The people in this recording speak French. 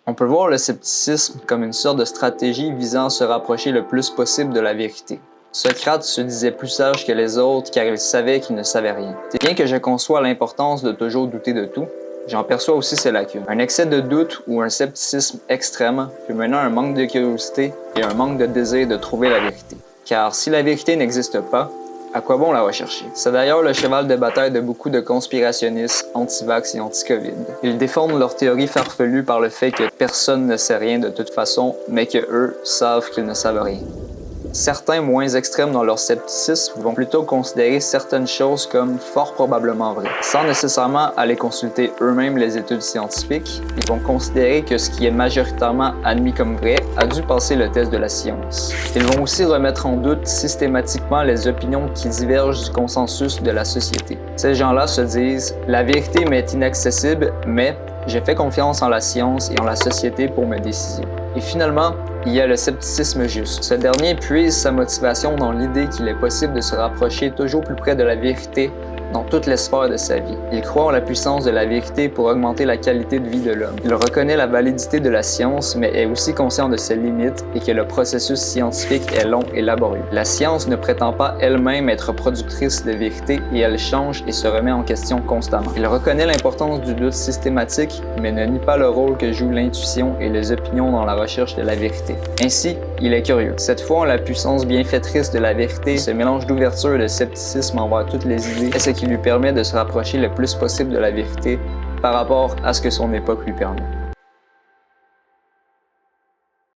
On peut voir le scepticisme comme une sorte de stratégie visant à se rapprocher le plus possible de la vérité. Socrate se disait plus sage que les autres car il savait qu'il ne savait rien. Bien que je conçois l'importance de toujours douter de tout, j'en perçois aussi ses lacunes. Un excès de doute ou un scepticisme extrême peut mener à un manque de curiosité et un manque de désir de trouver la vérité. Car si la vérité n'existe pas, à quoi bon la rechercher? C'est d'ailleurs le cheval de bataille de beaucoup de conspirationnistes anti-vax et anti-Covid. Ils défendent leur théorie farfelue par le fait que personne ne sait rien de toute façon, mais que eux savent qu'ils ne savent rien. Certains moins extrêmes dans leur scepticisme vont plutôt considérer certaines choses comme fort probablement vraies. Sans nécessairement aller consulter eux-mêmes les études scientifiques, ils vont considérer que ce qui est majoritairement admis comme vrai a dû passer le test de la science. Ils vont aussi remettre en doute systématiquement les opinions qui divergent du consensus de la société. Ces gens-là se disent « La vérité m'est inaccessible, mais j'ai fait confiance en la science et en la société pour mes décisions. » Et finalement, il y a le scepticisme juste. Ce dernier puise sa motivation dans l'idée qu'il est possible de se rapprocher toujours plus près de la vérité dans toutes les sphères de sa vie. Il croit en la puissance de la vérité pour augmenter la qualité de vie de l'homme. Il reconnaît la validité de la science, mais est aussi conscient de ses limites et que le processus scientifique est long et laborieux. La science ne prétend pas elle-même être productrice de vérité et elle change et se remet en question constamment. Il reconnaît l'importance du doute systématique, mais ne nie pas le rôle que joue l'intuition et les opinions dans la recherche de la vérité. Ainsi, il est curieux. Cette fois, la puissance bienfaitrice de la vérité, ce mélange d'ouverture et de scepticisme envers toutes les idées, est ce qui lui permet de se rapprocher le plus possible de la vérité par rapport à ce que son époque lui permet.